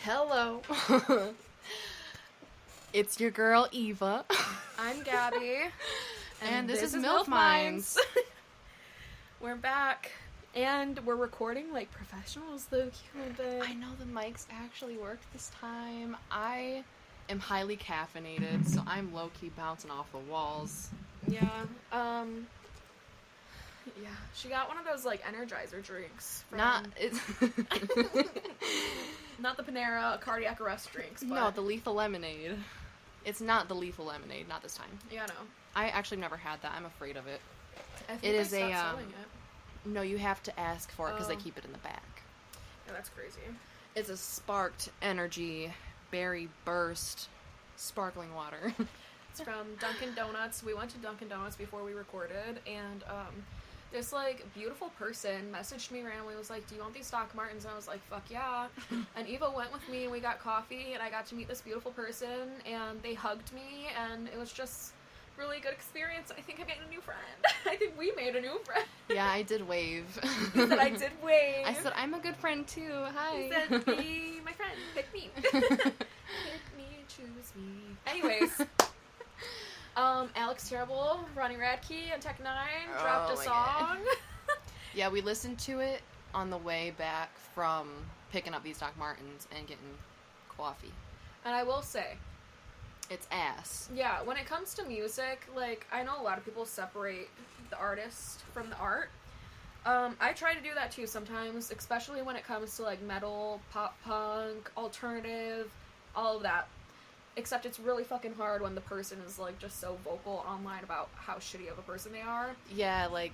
Hello. It's your girl, Eva. I'm Gabby. And this is Milf Minds. We're back. And we're recording like professionals, though. I know the mics actually worked this time. I am highly caffeinated, so I'm low-key bouncing off the walls. Yeah. Yeah. She got one of those, like, Energizer drinks. Not the cardiac arrest drinks, but... No, the lethal lemonade. It's not the lethal lemonade, not this time. Yeah, no. I actually never had that. I'm afraid of it. I think it is selling it. No, you have to ask for it because they keep it in the back. Yeah, that's crazy. It's a sparked energy, berry burst, sparkling water. It's from Dunkin' Donuts. We went to Dunkin' Donuts before we recorded, and this like beautiful person messaged me randomly, was like, "Do you want these Doc Martens?" And I was like, "Fuck yeah!" And Eva went with me, and we got coffee, and I got to meet this beautiful person, and they hugged me, and it was just really good experience. I think I made a new friend. I think we made a new friend. Yeah, I did wave. You said I did wave. I said I'm a good friend too. Hi. You said be my friend. Pick me. Pick me, choose me. Anyways. Alex Terrible, Ronnie Radke, and Tech Nine dropped a song. Yeah, we listened to it on the way back from picking up these Doc Martens and getting coffee. And I will say, it's ass. Yeah, when it comes to music, like, I know a lot of people separate the artist from the art. I try to do that too sometimes, especially when it comes to, like, metal, pop punk, alternative, all of that. Except it's really fucking hard when the person is, like, just so vocal online about how shitty of a person they are. Yeah, like,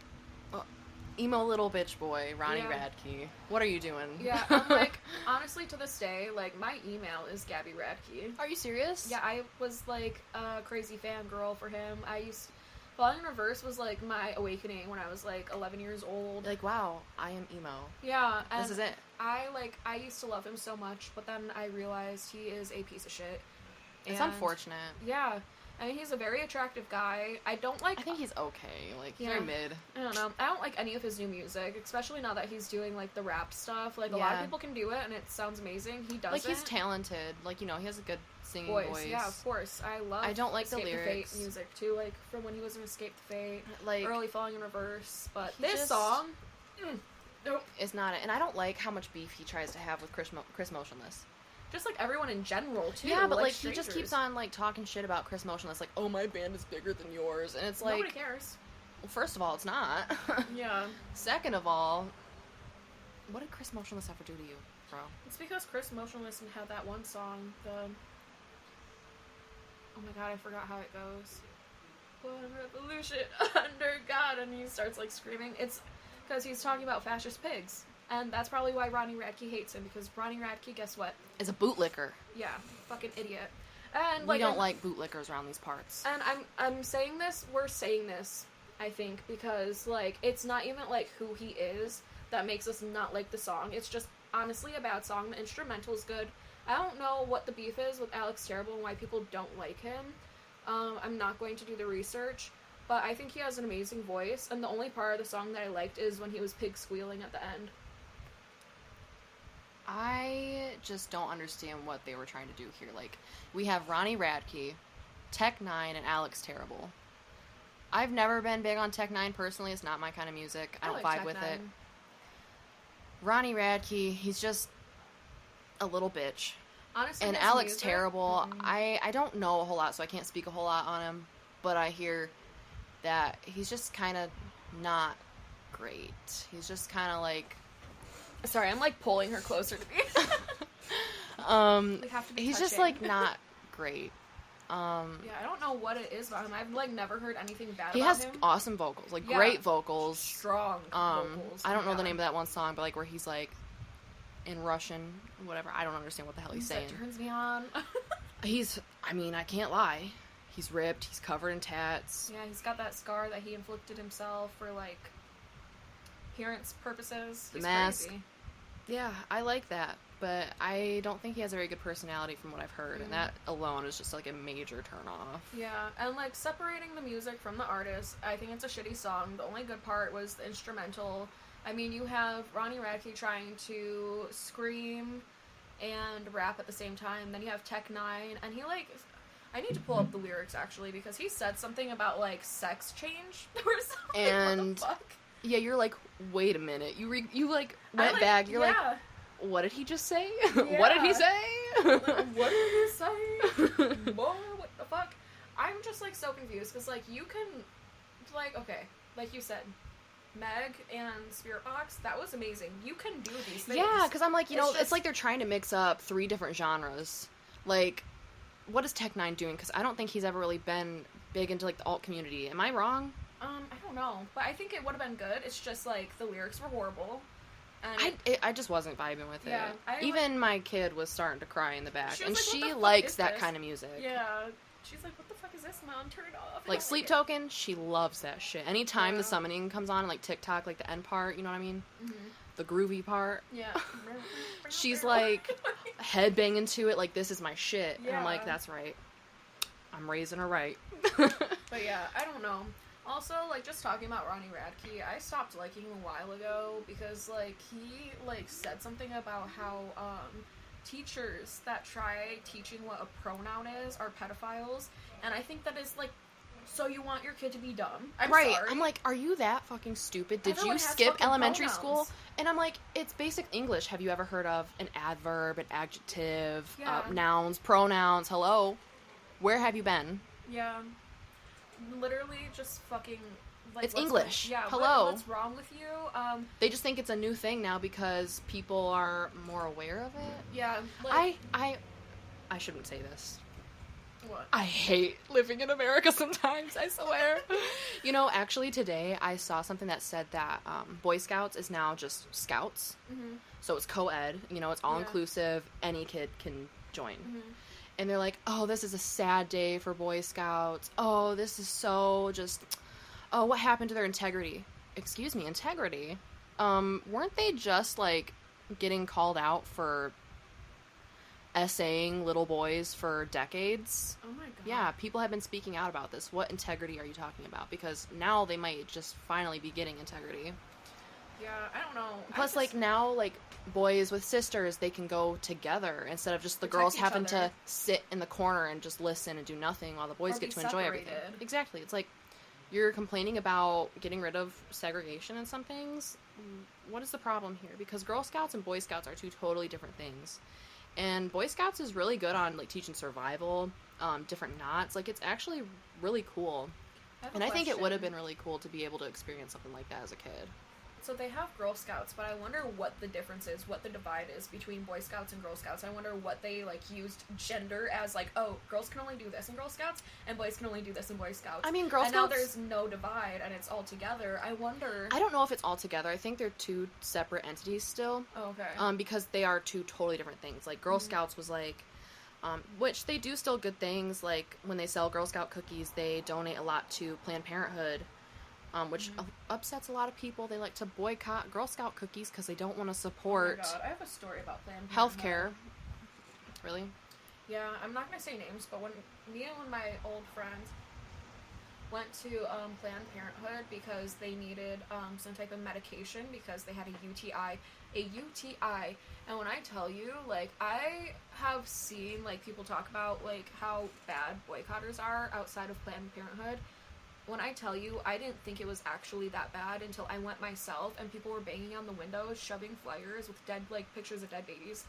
emo little bitch boy, Ronnie Radke. What are you doing? Yeah, I'm like, honestly, to this day, like, my email is Gabby Radke. Are you serious? Yeah, I was, like, a crazy fangirl for him. Falling in Reverse was, like, my awakening when I was, like, 11 years old. Like, wow, I am emo. Yeah. And this is it. I used to love him so much, but then I realized he is a piece of shit. It's unfortunate. Yeah. I mean, he's a very attractive guy. I think he's okay. Like, very mid. I don't know. I don't like any of his new music, especially now that he's doing, like, the rap stuff. Like, a lot of people can do it, and it sounds amazing. He doesn't. Like, he's talented. Like, you know, he has a good singing voice. Yeah, of course. I don't like the lyrics. Fate music, too, like, from when he was in Escape the Fate. Like, early Falling in Reverse. But this song... nope. It's not it. And I don't like how much beef he tries to have with Chris Motionless. Just, like, everyone in general, too. Yeah, but, like, he just keeps on, like, talking shit about Chris Motionless, like, oh, my band is bigger than yours, and it's like... Nobody cares. Well, first of all, it's not. Yeah. Second of all, what did Chris Motionless ever do to you, bro? It's because Chris Motionless had that one song, oh my god, I forgot how it goes. One revolution under God, and he starts, like, screaming. It's because he's talking about fascist pigs. And that's probably why Ronnie Radke hates him, because Ronnie Radke, guess what? Is a bootlicker. Yeah, fucking idiot. And we don't like bootlickers around these parts. And I'm saying this, we're saying this, I think, because, like, it's not even, like, who he is that makes us not like the song. It's just, honestly, a bad song. The instrumental's good. I don't know what the beef is with Alex Terrible and why people don't like him. I'm not going to do the research. But I think he has an amazing voice, and the only part of the song that I liked is when he was pig squealing at the end. I just don't understand what they were trying to do here. Like, we have Ronnie Radke, Tech Nine, and Alex Terrible. I've never been big on Tech Nine personally. It's not my kind of music. I don't vibe with it. Ronnie Radke, he's just a little bitch. Honestly, and Alex Terrible, I don't know a whole lot, so I can't speak a whole lot on him. But I hear that he's just kind of not great. He's just kind of like... Sorry, I'm, like, pulling her closer to me. He's just, like, not great. Yeah, I don't know what it is about him. I've, like, never heard anything bad about him. He has awesome vocals, like, great vocals. Strong vocals. I don't know the name of that one song, but, like, where he's, like, in Russian, whatever. I don't understand what the hell he's saying. That turns me on. I can't lie. He's ripped. He's covered in tats. Yeah, he's got that scar that he inflicted himself for, like, appearance purposes. The mask. Crazy. Yeah, I like that, but I don't think he has a very good personality from what I've heard, and that alone is just, like, a major turn-off. Yeah, and, like, separating the music from the artist, I think it's a shitty song. The only good part was the instrumental. I mean, you have Ronnie Radke trying to scream and to rap at the same time. Then you have Tech Nine, and he like, I need to pull up the lyrics actually because he said something about like sex change or something. And what the fuck? yeah, you're like, wait a minute. You like went back. You're like, what did he just say? Yeah. What did he say? What did he say? Boy, what the fuck? I'm just like so confused because like you can, like, okay, like you said, Meg and Spirit Box, that was amazing. You can do these things. Yeah, because I'm like, it's just like they're trying to mix up 3 different genres. Like, what is Tech Nine doing? Because I don't think he's ever really been big into like the alt community. Am I wrong? I don't know, but I think it would have been good. It's just like the lyrics were horrible. And I just wasn't vibing with Yeah, it. Even my kid was starting to cry in the back, She was and like, "What she the fuck likes is that this?" kind of music. Yeah, she's like, what the fuck is this, Mom? Turn it off. I Like don't Sleep it. Token, she loves that shit. Anytime Yeah. the summoning comes on, like TikTok, like the end part, you know what I mean? Mhm. The groovy part. Yeah. She's like headbanging to it, like this is my shit. And I'm like, Yeah. that's right. I'm raising her right. But yeah, I don't know. Also, like, just talking about Ronnie Radke, I stopped liking him a while ago because, like, he, like, said something about how, teachers that try teaching what a pronoun is are pedophiles, and I think that is, like, so you want your kid to be dumb. I'm right. sorry. I'm like, are you that fucking stupid? Did Everyone you has skip fucking elementary pronouns. school? And I'm like, it's basic English. Have you ever heard of an adverb, an adjective, Yeah. nouns, pronouns? Hello? Where have you been? Yeah. Literally just fucking, like, It's what's English. Yeah, Hello. what's wrong with you? They just think it's a new thing now because people are more aware of it. Yeah, like... I shouldn't say this. What? I hate living in America sometimes, I swear. You know, actually today I saw something that said that Boy Scouts is now just Scouts. Mm-hmm. So it's co-ed, you know, it's all-inclusive, any kid can join. Mm-hmm. And they're like, oh, this is a sad day for Boy Scouts. Oh, this is so just... Oh, what happened to their integrity? Excuse me, integrity? Weren't they just, like, getting called out for essaying little boys for decades? Oh my god. Yeah, people have been speaking out about this. What integrity are you talking about? Because now they might just finally be getting integrity. Yeah, I don't know. Plus, like, now, like, boys with sisters, they can go together instead of just the Protect girls each having other. to sit in the corner and just listen and do nothing while the boys Or get be to enjoy everything. separated. Exactly. It's like, you're complaining about getting rid of segregation in some things. What is the problem here? Because Girl Scouts and Boy Scouts are 2 totally different things. And Boy Scouts is really good on, like, teaching survival, different knots. Like, it's actually really cool. And I think it would have been really cool to be able to experience something like that as a kid. So they have Girl Scouts, but I wonder what the difference is, what the divide is between Boy Scouts and Girl Scouts. I wonder what they, like, used gender as, like, oh, girls can only do this in Girl Scouts, and boys can only do this in Boy Scouts. I mean, Girl and Scouts... now there's no divide, and it's all together. I wonder... I don't know if it's all together. I think they're 2 separate entities still. Oh, okay. Because they are 2 totally different things. Like, Girl Scouts was, like... which they do still good things. Like, when they sell Girl Scout cookies, they donate a lot to Planned Parenthood. Which upsets a lot of people. They like to boycott Girl Scout cookies because they don't want to support Oh my god, I have a story about Planned Parenthood. healthcare. Really? Yeah, I'm not gonna say names, but when me and one of my old friends went to Planned Parenthood because they needed some type of medication because they had a UTI. And when I tell you, like, I have seen, like, people talk about, like, how bad boycotters are outside of Planned Parenthood. When I tell you, I didn't think it was actually that bad until I went myself and people were banging on the windows, shoving flyers with dead, like, pictures of dead babies.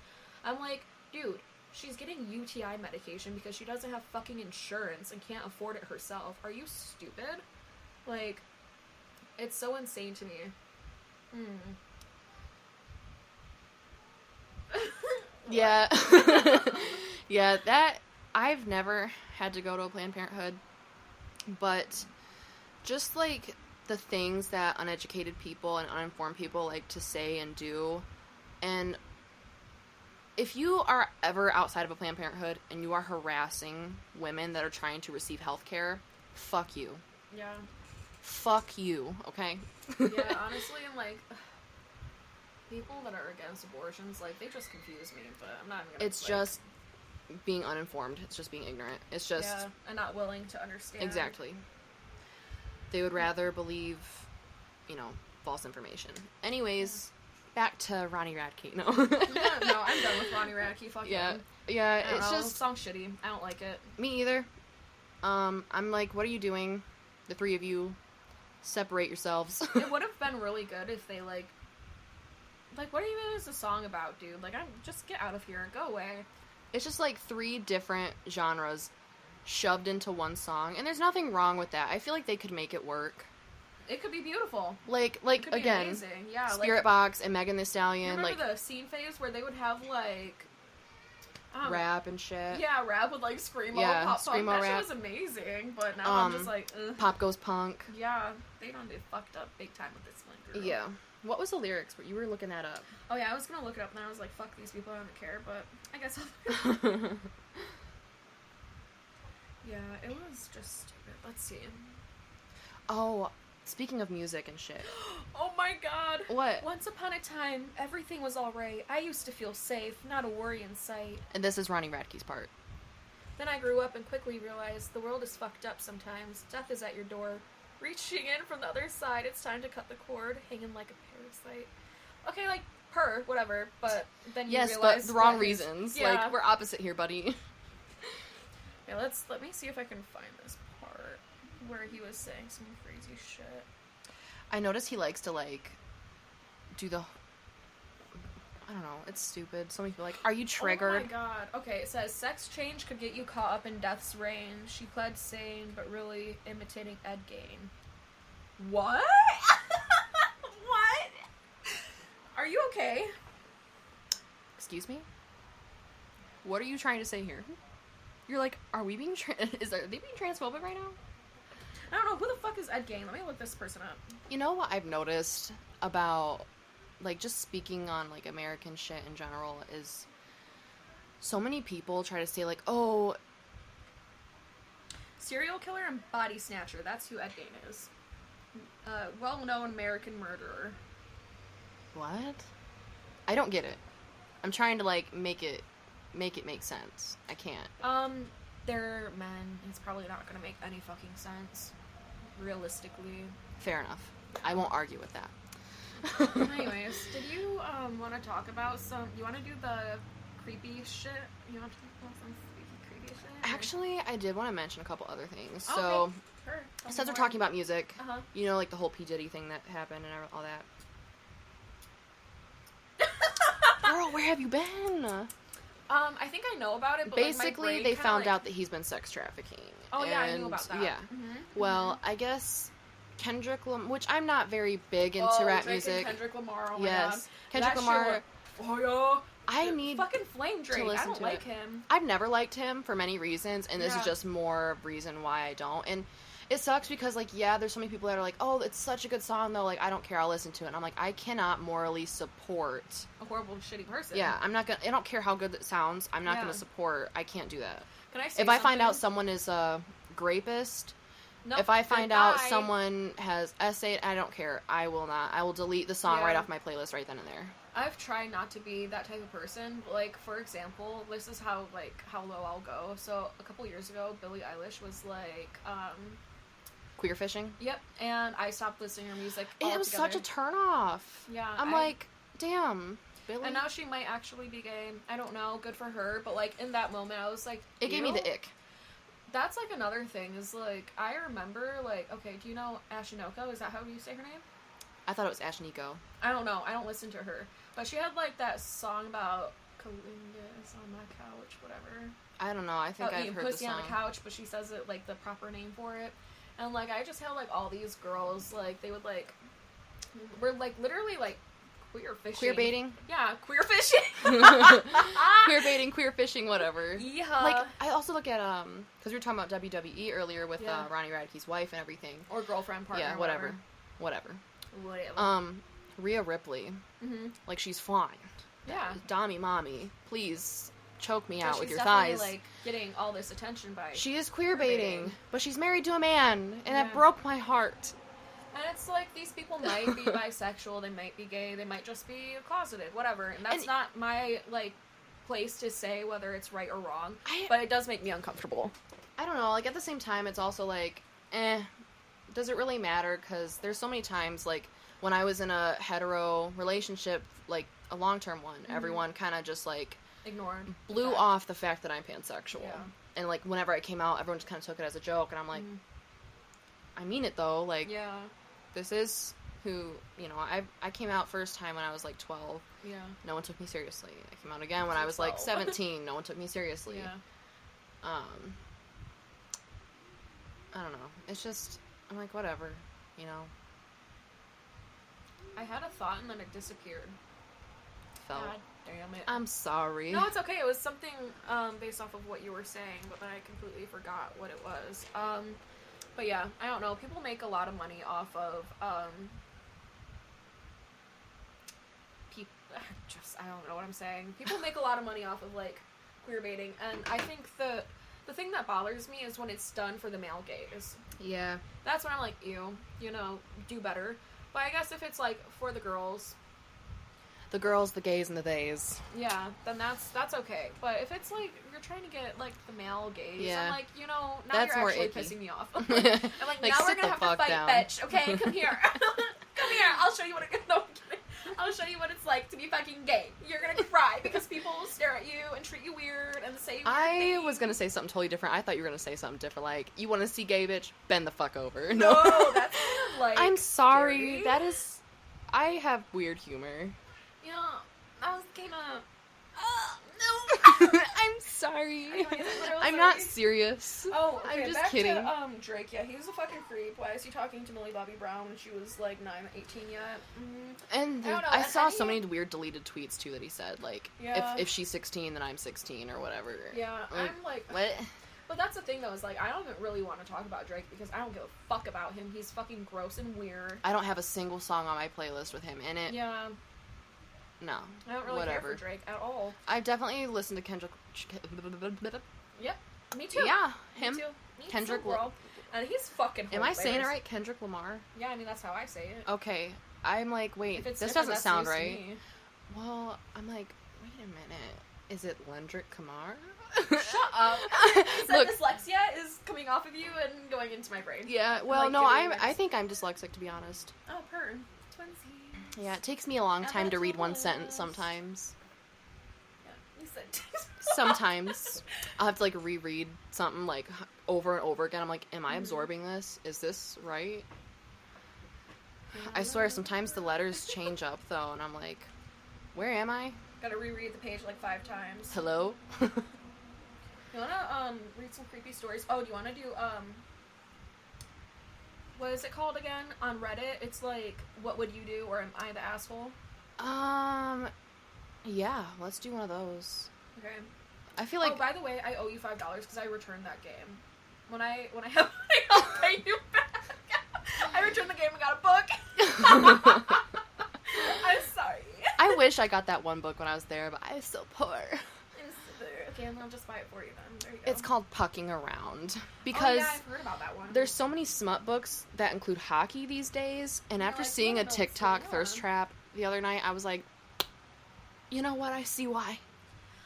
I'm like, dude, she's getting UTI medication because she doesn't have fucking insurance and can't afford it herself. Are you stupid? Like, it's so insane to me. Yeah. Yeah, that... I've never had to go to a Planned Parenthood, but... just, like, the things that uneducated people and uninformed people like to say and do. And if you are ever outside of a Planned Parenthood and you are harassing women that are trying to receive health care, fuck you. Yeah. Fuck you, okay? Yeah, honestly, I'm like... people that are against abortions, like, they just confuse me, but I'm not gonna... It's just being uninformed. It's just being ignorant. It's just... yeah, and not willing to understand. Exactly. They would rather believe, you know, false information. Anyways, back to Ronnie Radke. No. No, I'm done with Ronnie Radke. Fuck him. Yeah, I don't it's know, just... the song's shitty. I don't like it. Me either. I'm like, what are you doing? The three of you, separate yourselves. It would have been really good if they, like, what even is the song about, dude? Like, just get out of here and go away. It's just, like, 3 different genres shoved into one song, and there's nothing wrong with that. I feel like they could make it work. It could be beautiful. Like It could be again, amazing. Yeah, Spirit Box and Megan Thee Stallion, remember like the scene phase where they would have like rap and shit. Yeah, rap with like screamo, Yeah, pop punk. screamo That rap. shit was amazing, but now I'm just like, ugh. Pop Goes Punk. Yeah, they done did fucked up big time with this one girl. Yeah. What was the lyrics? You were looking that up. Oh yeah, I was gonna look it up and I was like, fuck these people, I don't care, but I guess I'll Yeah, it was just stupid. Let's see. Oh, speaking of music and shit. Oh my god. What? Once upon a time, everything was alright. I used to feel safe, not a worry in sight. And this is Ronnie Radke's part. Then I grew up and quickly realized the world is fucked up sometimes. Death is at your door. Reaching in from the other side, it's time to cut the cord, hanging like a parasite. Okay, like, whatever, but then you realize... Yes, but the wrong reasons. Yeah. Like, we're opposite here, buddy. Yeah, let me see if I can find this part where he was saying some crazy shit. I noticed he likes to, like, do the... I don't know, it's stupid. So many people are like, are you triggered? Oh my god. Okay, it says, sex change could get you caught up in death's reign. She pled sane, but really imitating Ed Gain. What? What? Are you okay? Excuse me? What are you trying to say here? You're like, are we being are they being transphobic right now? I don't know, who the fuck is Ed Gain? Let me look this person up. You know what I've noticed about, like, just speaking on, like, American shit in general is so many people try to say, like, oh... Serial killer and body snatcher, that's who Ed Gain is. Well-known American murderer. What? I don't get it. I'm trying to, like, make it make sense. I can't. They're men. It's probably not gonna make any fucking sense. Realistically. Fair enough. I won't argue with that. Anyways, did you, want to talk about you want to do the creepy shit? You want to talk about some creepy shit? Actually, I did want to mention a couple other things. Oh, So, okay. Sure. Tell me since we're more. talking about music, Uh-huh. you know, like, the whole P. Diddy thing that happened and all that. Girl, where have you been? I think I know about it, but Basically, like, they found out that he's been sex trafficking. Oh, yeah, I knew And, about that. Yeah. Mm-hmm. Well, I guess Kendrick Lamar, which I'm not very big into rap Drake music. and Kendrick Lamar, oh my Yes. god. Kendrick That Lamar. shit was- oh, yeah. I need fucking flame Drake. to listen I don't to like it. him. I've never liked him for many reasons, and this Yeah. is just more reason why I don't. And it sucks because, like, yeah, there's so many people that are like, oh, it's such a good song, though. Like, I don't care. I'll listen to it. And I'm like, I cannot morally support. A horrible, shitty person. Yeah, I'm not gonna. I don't care how good it sounds. I'm not Yeah. gonna support. I can't do that. Can I say If I find out something? someone is a rapist, Nope, if I find out goodbye. someone has essayed, I don't care. I will not. I will delete the song Yeah. right off my playlist right then and there. I've tried not to be that type of person. Like, for example, this is how low I'll go. So, a couple years ago, Billie Eilish was like, Queer fishing. yep, and I stopped listening to her music And it was altogether. such a turnoff. Yeah, I'm like, damn, Billy. And now she might actually be gay. I don't know. Good for her. But, like, in that moment, I was like, it gave me the ick. That's, like, another thing is, like, I remember, like, okay, do you know Ashinoko? Is that how you say her name? I thought it was Ashniko. I don't know. I don't listen to her. But she had, like, that song about Kalinda is on my couch, whatever. I don't know. I think I've Eating heard the pussy song. on the couch, but she says it, like, the proper name for it. And, like, I just had, like, all these girls, like, they would, like, were, like, literally, like, queer fishing. Queer baiting? Yeah, queer fishing. Queer baiting, queer fishing, whatever. Yeah. Like, I also look at, because we were talking about WWE earlier with Yeah. Ronnie Radke's wife and everything. Or girlfriend, partner, Yeah, whatever. Whatever. Whatever. Rhea Ripley. Mm-hmm. Like, she's fine. Yeah. Dommy mommy, please choke me So out with she's your definitely, thighs. like, getting all this attention by... She is queer baiting. baiting, but she's married to a man, and Yeah. it broke my heart. And it's like, these people might be bisexual, they might be gay, they might just be closeted, whatever. And that's not my, like, place to say whether it's right or wrong. But it does make me uncomfortable. I don't know, like, at the same time, it's also like, does it really matter? Because there's so many times, like, when I was in a hetero relationship, like a long-term one, Mm-hmm. everyone kind of just like Ignored. blew off the fact that I'm pansexual. Yeah. And like whenever I came out, everyone just kind of took it as a joke, and I'm like, I mean it though. Like, Yeah. this is who, you know, I came out first time when I was like 12. Yeah. No one took me seriously. I came out again when I was like 12. 17. No one took me seriously. Yeah. I don't know. It's just, I'm like, whatever, you know. I had a thought and then it disappeared. Felt. God damn it. I'm sorry. No, it's okay. It was something based off of what you were saying, but then I completely forgot what it was. But yeah, I don't know. People make a lot of money off of I don't know what I'm saying. People make a lot of money off of like queer baiting, and I think the thing that bothers me is when it's done for the male gaze. Yeah. That's when I'm like, ew, you know, do better. But I guess if it's like for the girls, The girls, the gays, and the theys. yeah, then that's okay. But if it's like you're trying to get like the male gaze, Yeah. I'm like, you know, now That's you're more actually icky. pissing me off. I'm like, Like, now we're sit gonna the have to fuck fight, down. bitch. Okay, come here, come here. I'll show you what it. No, I'm kidding. I'll show you what it's like to be fucking gay. You're gonna cry because people will stare at you and treat you weird and say weird I things. was gonna say something totally different. I thought you were gonna say something different, like, you want to see gay bitch? Bend the fuck over. No, that's kind of like. I'm sorry. scary. That is. I have weird humor. You know, that was kind of. I'm sorry. Anyways, literally I'm not sorry. serious. Oh, okay, I'm just back kidding. to Drake. Yeah, he was a fucking creep. Why is he talking to Millie Bobby Brown when she was like 18 yet? And I don't know, I and saw any- so many weird deleted tweets too that he said, like, Yeah. if she's 16, then I'm 16 or whatever. Yeah, Like, I'm like, what? but that's the thing though, is like I don't really want to talk about Drake because I don't give a fuck about him. He's fucking gross and weird. I don't have a single song on my playlist with him in it. Yeah, No. I don't really Whatever. care for Drake at all. I've definitely listened to Kendrick. Yep, me too. Yeah, me him. too. Me Kendrick too, girl. And he's fucking. Am I saying it hilarious. right? Kendrick Lamar? Yeah, I mean that's how I say it. Okay. I'm like, wait, If it's this different, doesn't that's sound news to right. me. Well, I'm like, wait a minute. Is it Lendrick Kamar? Shut up. Look, Dyslexia is coming off of you and going into my brain. yeah, well, like, no, giving I mixed- think I'm dyslexic, to be honest. Oh, purr. Twinsies. Yeah, it takes me a long I time bet to read it one does. sentence sometimes. Yeah, you said. Sometimes. I'll have to, like, reread something, like, over and over again. I'm like, am I absorbing this? Is this right? I swear, sometimes the letters change up, though, and I'm like, where am I? Gotta reread the page like 5 times. Hello? You wanna read some creepy stories? Oh, do you wanna do what is it called again on Reddit? It's like, what would you do, or am I the asshole? Yeah, let's do one of those. Okay. I feel like Oh, by the way, I owe you $5 because I returned that game. When I have money, I'll pay you back. I returned the game and got a book. I'm sorry. I wish I got that one book when I was there, but I was so poor. Okay, and I'll just buy it for you then. There you go. It's called Pucking Around. Oh, Because yeah, I've heard about that one. there's so many smut books that include hockey these days, and after like, seeing a what else TikTok going thirst on? trap the other night, I was like, you know what? I see why.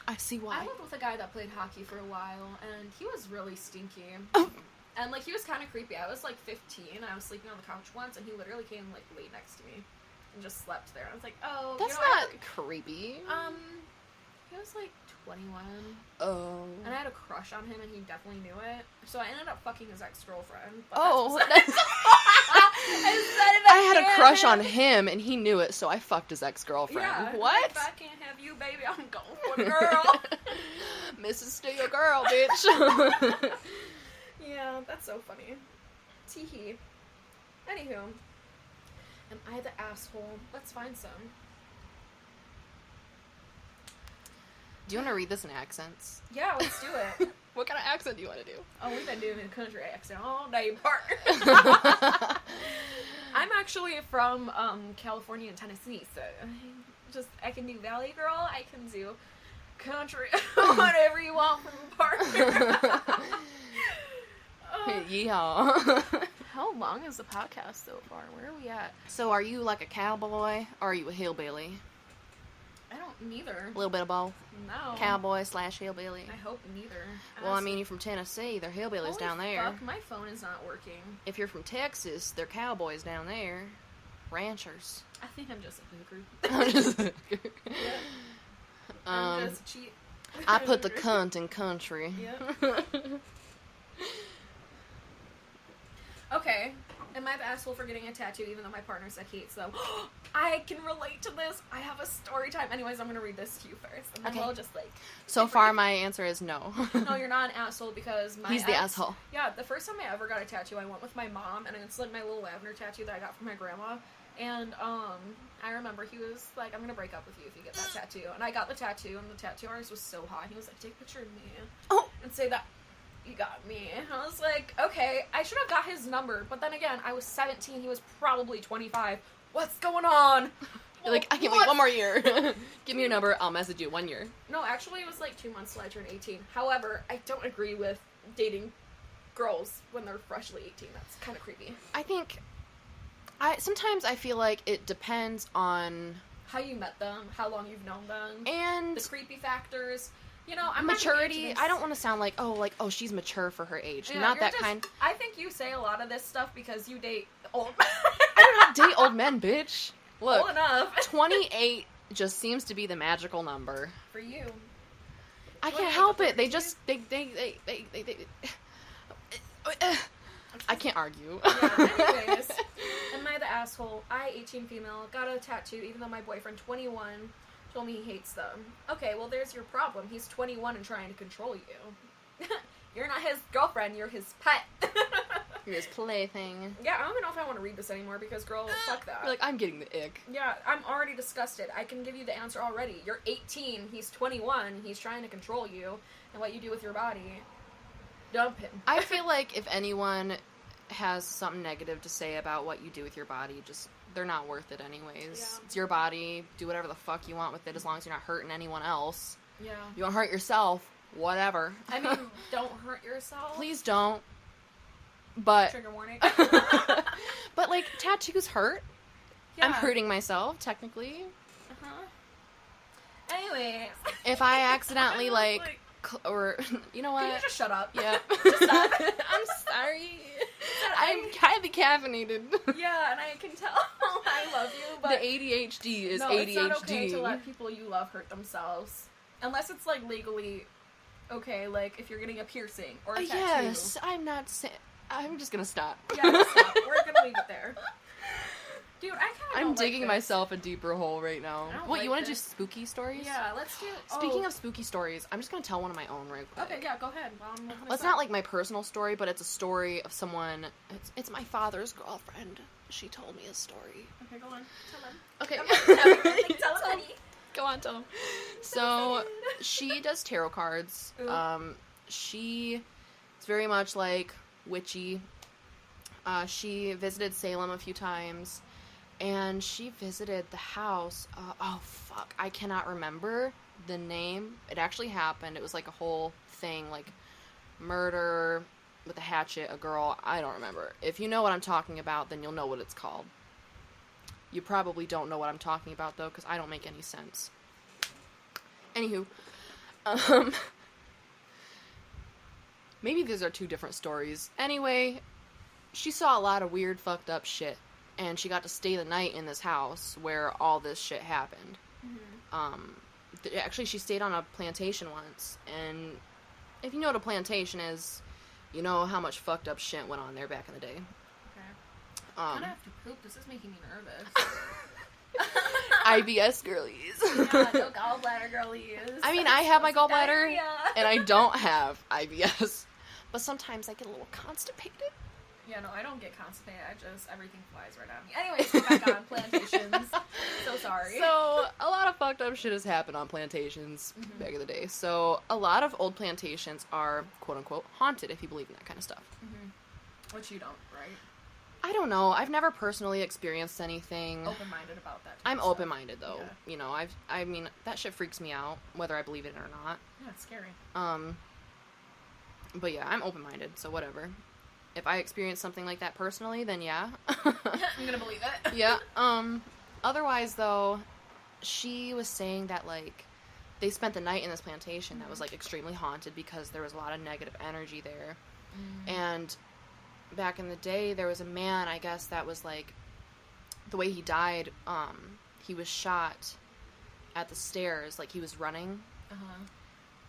I see I why. lived with a guy that played hockey for a while, and he was really stinky. Oh. And, like, he was kind of creepy. I was, like, 15, I was sleeping on the couch once, and he literally came, like, lay next to me and just slept there. I was like, oh, That's you know, not creepy. he was, like, 21, Oh. and I had a crush on him, and he definitely knew it. So I ended up fucking his ex-girlfriend. But Oh, that's that's- I I had a crush on him, and he knew it, so I fucked his ex-girlfriend. Yeah, What? If I can't have you, baby, I'm going for the girl. Mrs. Still your girl, bitch. Yeah, that's so funny. Teehee. Anywho. Am I the asshole? Let's find some. Do you want to read this in accents? Yeah, let's do it. What kind of accent do you want to do? Oh, we've been doing a country accent all day, partner. I'm actually from California and Tennessee, so I can do Valley Girl, I can do country, whatever you want from a partner. Yeehaw. How long is the podcast so far? Where are we at? So are you like a cowboy, or are you a hillbilly? I don't, neither. A little bit of both. No. Cowboy / hillbilly. I hope neither. Well, I mean, you're from Tennessee. They're hillbillies Holy down there. Fuck, my phone is not working. If you're from Texas, they're cowboys down there. ranchers. I think I'm just a hooker. I'm just Yeah. I'm just a cheat. I put the cunt in country. Yep. Okay. Am I the asshole for getting a tattoo even though my partner said he hates them? I can relate to this. I have a story time. Anyways, I'm going to read this to you first. And then we'll just, like... So far, my answer is no. No, you're not an asshole because my He's the asshole. Yeah, the first time I ever got a tattoo, I went with my mom, and it's, like, my little lavender tattoo that I got from my grandma. And, I remember he was like, I'm going to break up with you if you get that tattoo. And I got the tattoo, and the tattoo artist was so hot. He was like, take a picture of me. Oh! And say that you got me. And I was like, okay, I should have got his number. But then again, I was 17. He was probably 25. What's going on? You're like, I can't wait one more year. Give me your number. I'll message you 1 year. No, actually, it was like 2 months till I turned 18. However, I don't agree with dating girls when they're freshly 18. That's kind of creepy. I think... sometimes I feel like it depends on... how you met them, how long you've known them. And... the creepy factors. You know, I'm maturity. I don't want to sound like, oh, she's mature for her age. Yeah, not that kind. I think you say a lot of this stuff because you date old I do not date old men, bitch. Look, old enough. 28 just seems to be the magical number. For you. I can't help it. They just, they I can't argue. Yeah, anyways. Am I the asshole? I, 18 female, got a tattoo even though my boyfriend, 21, told me he hates them. Okay, well, there's your problem. He's 21 and trying to control you. You're not his girlfriend, you're his pet. You're his plaything. Yeah, I don't even know if I want to read this anymore because, girl, fuck that. You're like, I'm getting the ick. Yeah, I'm already disgusted. I can give you the answer already. You're 18, he's 21, he's trying to control you, and what you do with your body, dump him. I feel like if anyone has something negative to say about what you do with your body, just... they're not worth it anyways. Yeah. It's your body. Do whatever the fuck you want with it as long as you're not hurting anyone else. Yeah. You want to hurt yourself, whatever. I mean, don't hurt yourself. Please don't. But... trigger warning. but, like, tattoos hurt. Yeah. I'm hurting myself, technically. Uh-huh. Anyways. If I accidentally, like... or, you know what? Can you just shut up? Yeah. Just stop. I'm sorry. I'm highly caffeinated. Yeah, and I can tell I love you, but... the ADHD is no, ADHD. it's not okay to let people you love hurt themselves. Unless it's, like, legally okay, like, if you're getting a piercing or a tattoo. Yes, I'm not saying... I'm just gonna stop. Yeah, stop. We're gonna leave it there. Dude, I'm digging myself a deeper hole right now. What, like you want to do this. spooky stories? Yeah, let's do... Speaking of spooky stories, I'm just gonna tell one of my own right quick. Okay, yeah, go ahead. Well, Well, it's not like my personal story, but it's a story of someone... It's my father's girlfriend. She told me a story. Okay, go on. Tell them. Okay. Tell them, honey. Go on, tell them. So, she does tarot cards. Ooh. She is very much, like, witchy. She visited Salem a few times. And she visited the house. Oh, fuck. I cannot remember the name. It actually happened. It was like a whole thing. Like, murder with a hatchet, a girl. I don't remember. If you know what I'm talking about, then you'll know what it's called. You probably don't know what I'm talking about, though, because I don't make any sense. Anywho. Maybe these are two different stories. Anyway, she saw a lot of weird, fucked up shit. And she got to stay the night in this house where all this shit happened. Mm-hmm. Actually, she stayed on a plantation once. And if you know what a plantation is, you know how much fucked up shit went on there back in the day. Okay. I have to poop. This is making me nervous. IBS girlies. Yeah, no gallbladder girlies. I mean, I have my gallbladder, diarrhea. and I don't have IBS. But sometimes I get a little constipated. Yeah, no, I don't get constipated. Everything flies right at me. Anyways, get back on plantations. So sorry. So, a lot of fucked up shit has happened on plantations back in the day. So, a lot of old plantations are, quote-unquote, haunted, if you believe in that kind of stuff. Mm-hmm. Which you don't, right? I don't know. I've never personally experienced anything. Open-minded about that. I'm open-minded, though. Yeah. You know, I mean, that shit freaks me out, whether I believe it or not. Yeah, it's scary. But yeah, I'm open-minded, so whatever. If I experience something like that personally, then yeah. I'm gonna believe it. Yeah. Otherwise, though, she was saying that, like, they spent the night in this plantation that was, like, extremely haunted because there was a lot of negative energy there. And back in the day, there was a man, I guess, that was, like, the way he died, he was shot at the stairs, like he was running.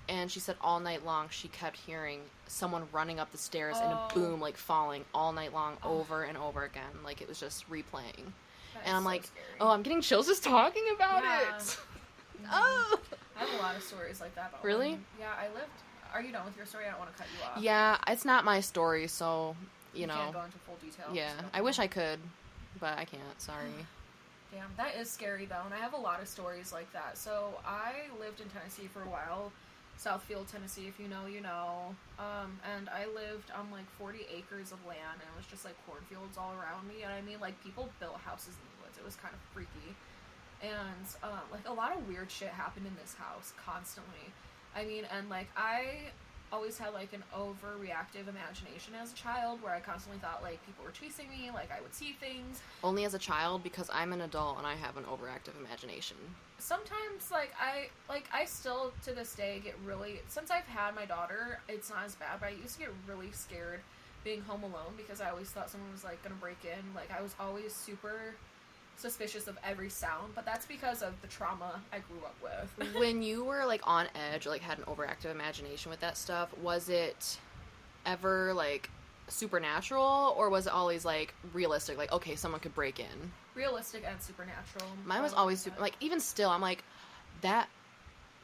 And she said all night long she kept hearing someone running up the stairs and a boom, like falling all night long over and over again. Like it was just replaying. And I'm so like, scary. Oh, I'm getting chills just talking about it. Oh! I have a lot of stories like that. About really? Women. Yeah, Are you done with your story? I don't want to cut you off. Yeah, it's not my story, so, you know. Can't go into full detail. Yeah, I wish I could, but I can't. Sorry. Damn, that is scary, though, and I have a lot of stories like that. So, I lived in Tennessee for a while. Southfield, Tennessee, if you know, you know. And I lived on, like, 40 acres of land, and it was just, like, cornfields all around me. And I mean, like, people built houses in the woods. It was kind of freaky. And, like, a lot of weird shit happened in this house constantly. I mean, and, like, I always had, like, an overreactive imagination as a child where I constantly thought, like, people were chasing me, like, I would see things. Only as a child, because I'm an adult and I have an overactive imagination. Sometimes, I still, to this day, get really, since I've had my daughter, it's not as bad, but I used to get really scared being home alone because I always thought someone was, like, gonna break in. Like, I was always super suspicious of every sound, but that's because of the trauma I grew up with. When you were, like, on edge or, like, had an overactive imagination with that stuff, was it ever, like, supernatural, or was it always, like, realistic? Like, okay, someone could break in. Realistic and supernatural. Mine was always super, like, even still, I'm like, that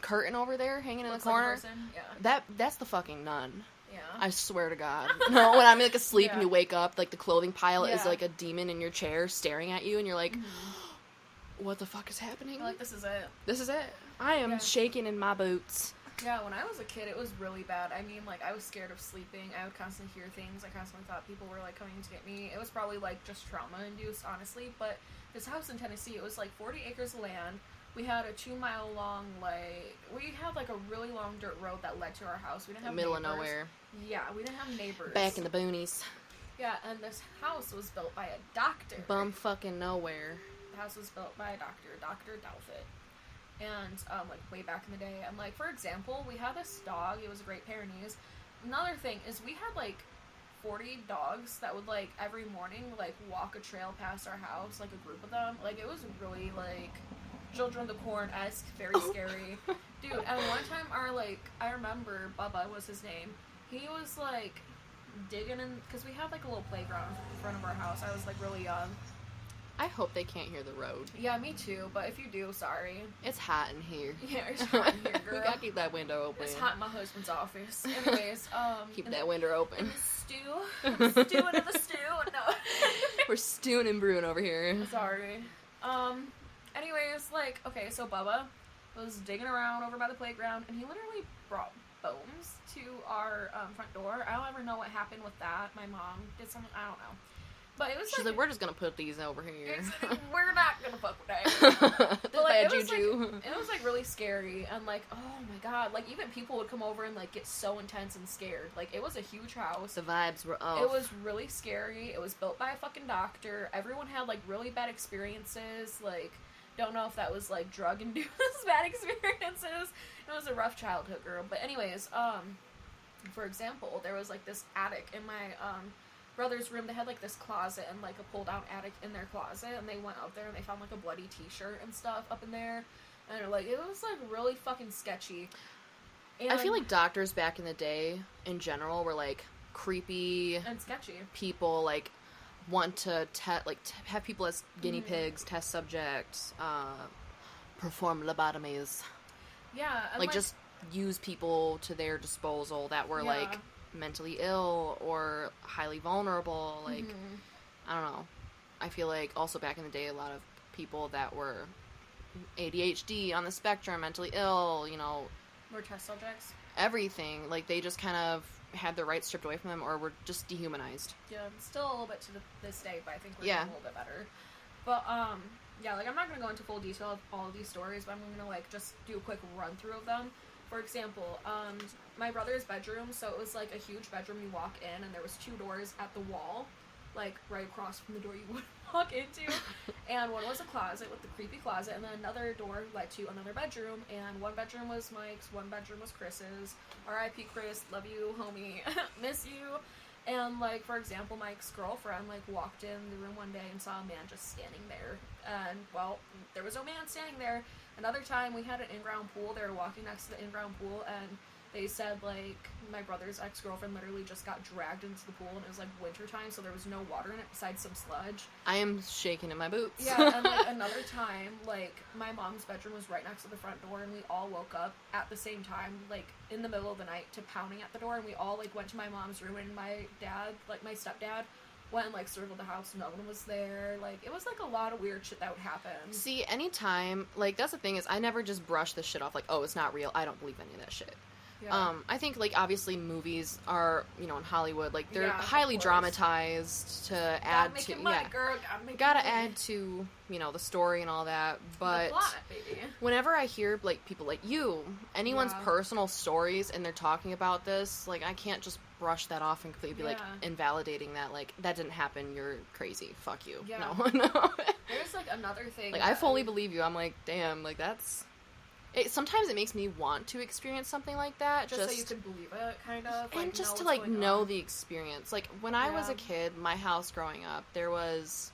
curtain over there hanging in the corner, like a person? Yeah. That's the fucking nun. Yeah. I swear to God. No, when I'm, like, asleep Yeah. and you wake up, like, the clothing pile is, like, a demon in your chair staring at you, and you're like, what the fuck is happening? You're like, this is it. This is it. I am shaking in my boots. Yeah, when I was a kid, it was really bad. I mean, like, I was scared of sleeping. I would constantly hear things. I constantly thought people were, like, coming to get me. It was probably, like, just trauma-induced, honestly. But this house in Tennessee, it was, like, 40 acres of land. We had a 2-mile long, like, we had, like, a really long dirt road that led to our house. We didn't have Middle neighbors. of nowhere. Yeah, we didn't have neighbors. Back in the boonies. Yeah, and this house was built by a doctor. Bum fucking nowhere. The house was built by a doctor, Dr. Douthit. And, like, way back in the day. And, like, for example, we had this dog. It was a Great Pyrenees. Another thing is we had, like, 40 dogs that would, like, every morning, like, walk a trail past our house, like, a group of them. Like, it was really, like, Children of the Corn-esque, very scary. Dude, and one time I remember Bubba was his name. He was, like, digging in, because we had, like, a little playground in front of our house. I was, like, really young. I hope they can't hear the road. Yeah, me too, but if you do, sorry. It's hot in here. Yeah, it's hot in here, girl. We gotta keep that window open. It's hot in my husband's office. Anyways, keep that window open. In the stew. Stewing in the stew. No. We're stewing and brewing over here. Sorry. Anyways, like, okay, so Bubba was digging around over by the playground, and he literally brought bones to our front door. I don't ever know what happened with that. My mom did something, I don't know. But it was She's like, we're just gonna put these over here. We're not gonna fuck with that. But, like, it was like really scary, and like, oh my god, like even people would come over and like get so intense and scared. Like it was a huge house. The vibes were off. It was really scary. It was built by a fucking doctor. Everyone had like really bad experiences. Like, don't know if that was like drug induced bad experiences. It was a rough childhood, girl. But anyways, for example, there was like this attic in my brother's room. They had like this closet and like a pull down attic in their closet, and they went up there and they found like a bloody t-shirt and stuff up in there, and like it was like really fucking sketchy. And I feel like doctors back in the day in general were like creepy and sketchy people, like want to have people as guinea pigs, test subjects, perform lobotomies, and like just use people to their disposal that were like mentally ill or highly vulnerable. Like, I don't know. I feel like also back in the day, a lot of people that were ADHD, on the spectrum, mentally ill, you know, were test subjects. Everything. Like, they just kind of had their rights stripped away from them or were just dehumanized. Yeah, still a little bit to this day, but I think we're doing a little bit better. But, yeah, like, I'm not going to go into full detail of all of these stories, but I'm going to, like, just do a quick run-through of them. For example, my brother's bedroom, so it was, like, a huge bedroom. You walk in, and there was 2 doors at the wall, like, right across from the door you would walk into. And one was a closet with the creepy closet, and then another door led to another bedroom, and one bedroom was Mike's, one bedroom was Chris's. R.I.P. Chris, love you, homie, miss you. And, like, for example, my ex-girlfriend, like, walked in the room one day and saw a man just standing there. And, well, there was no man standing there. Another time, we had an in-ground pool. They were walking next to the in-ground pool, and they said, like, my brother's ex-girlfriend literally just got dragged into the pool, and it was, like, wintertime, so there was no water in it besides some sludge. I am shaking in my boots. Yeah, and, like, another time, like, my mom's bedroom was right next to the front door, and we all woke up at the same time, like, in the middle of the night to pounding at the door, and we all, like, went to my mom's room, and my dad, like, my stepdad, went and, like, circled the house. No one was there. Like, it was, like, a lot of weird shit that would happen. See, anytime, like, that's the thing is, I never just brush this shit off, like, oh, it's not real. I don't believe any of that shit. Yeah. I think, like, obviously movies are, you know, in Hollywood, like, they're Yeah, highly of course. dramatized to add to, gotta add to, you know, the story and all that, but the plot, baby. whenever I hear, like, people like you, anyone's Yeah. personal stories, and they're talking about this, like, I can't just brush that off and completely be, like, Yeah. invalidating that, like, that didn't happen, you're crazy, fuck you. Yeah. No, no. There's, like, another thing. Like, I fully believe you. I'm like, damn, like, that's... sometimes it makes me want to experience something like that. Just so you can believe it, kind of. Like, And just to, know like, what's going know on. the experience. Like, when I was Yeah. a kid, my house growing up, there was...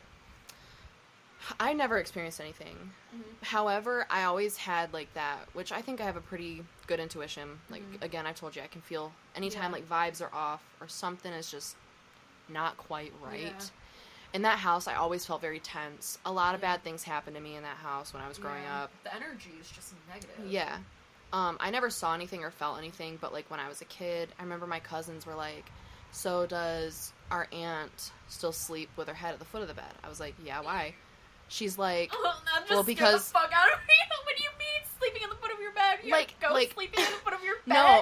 I never experienced anything. Mhm. However, I always had, like, that, which I think I have a pretty good intuition. Like, Mhm. again, I told you, I can feel anytime, Yeah. like, vibes are off or something is just not quite right. Yeah. In that house, I always felt very tense. A lot of Yeah. bad things happened to me in that house when I was growing Yeah. up. The energy is just negative. Yeah. I never saw anything or felt anything, but, like, when I was a kid, I remember my cousins were like, so does our aunt still sleep with her head at the foot of the bed? I was like, yeah, why? She's like, That just well, scared because... the fuck out of me. What do you mean sleeping at the foot of your bed? You Like- have ghosts like- sleeping at the foot of your bed? No,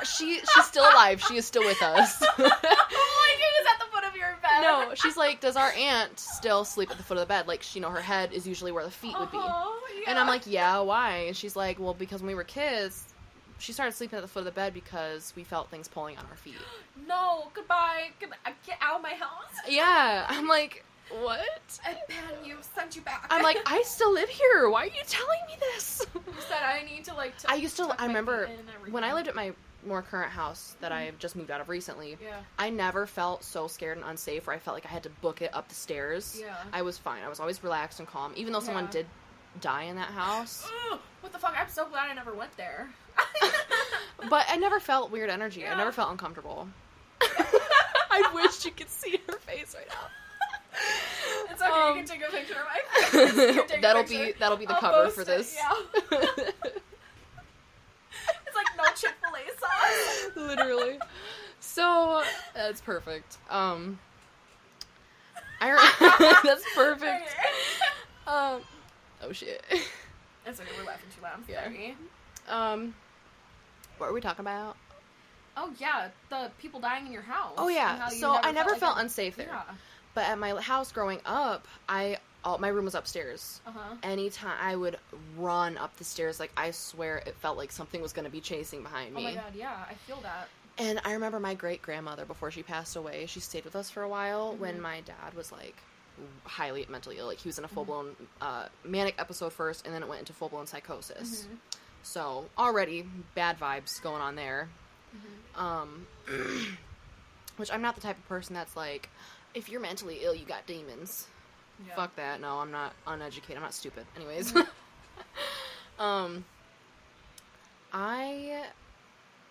she's still alive. She is still with us. Like, who's at the foot of your bed? No, she's like, does our aunt still sleep at the foot of the bed? Like, you know, her head is usually where the feet would be. Yeah. And I'm like, yeah, why? And she's like, well, because when we were kids, she started sleeping at the foot of the bed because we felt things pulling on our feet. no, goodbye. Get out of my house. Yeah, I'm like, what? I ban you. Send you back. I'm like, I still live here. Why are you telling me this? You said I need to, like, I used to, tuck I my remember feet in and everything. when I lived at my more current house that I've just moved out of recently, Yeah. I never felt so scared and unsafe where I felt like I had to book it up the stairs. Yeah. I was fine. I was always relaxed and calm, even though someone Yeah. did die in that house. Ugh, what the fuck? I'm so glad I never went there. But I never felt weird energy. I Yeah. never felt uncomfortable. I wish you could see her face right now. It's okay, you can take a picture of my face. You can take a that'll picture. be the I'll cover post for it, this. yeah. It's like no Chick-fil-A sauce. Literally. So that's perfect. That's perfect. Okay. Oh shit. It's okay, we're laughing too loud. I'm Yeah. sorry. What were we talking about? Oh yeah, the people dying in your house. Oh and yeah. how you So I never like felt a- unsafe there. Yeah. But at my house growing up, my room was upstairs. Uh-huh. Anytime I would run up the stairs, like I swear it felt like something was going to be chasing behind me. Oh my god, yeah, I feel that. And I remember my great-grandmother, before she passed away, she stayed with us for a while when Mhm. my dad was, like, highly mentally ill. Like, he was in a full-blown manic episode first, and then it went into full-blown psychosis. Mhm. So, already, bad vibes going on there. Mhm. Which I'm not the type of person that's like, if you're mentally ill, you got demons. Yeah. Fuck that. No, I'm not uneducated. I'm not stupid. Anyways.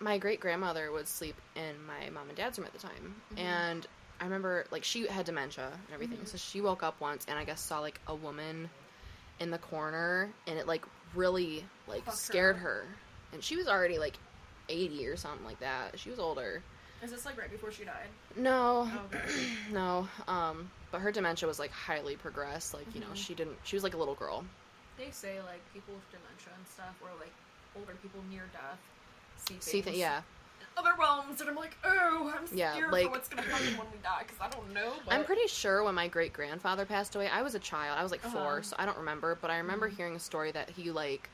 My great-grandmother would sleep in my mom and dad's room at the time. Mhm. And I remember, like, she had dementia and everything. Mhm. So she woke up once and I guess saw, like, a woman in the corner. And it, like, really, like, Fuck scared her. her. And she was already, like, 80 or something like that. She was older. Is this like right before she died? No. Oh, okay. No. But her dementia was, like, highly progressed. Like, you know, Mhm. she was, like, a little girl. They say like people with dementia and stuff, or like older people near death, see See, things. yeah. Other realms, and I'm like, oh, I'm Yeah, scared like- for what's gonna happen when we die, because I don't know. But... I'm pretty sure when my great-grandfather passed away, I was a child. I was, like, 4, Uh-huh. so I don't remember. But I remember Mhm. hearing a story that he, like,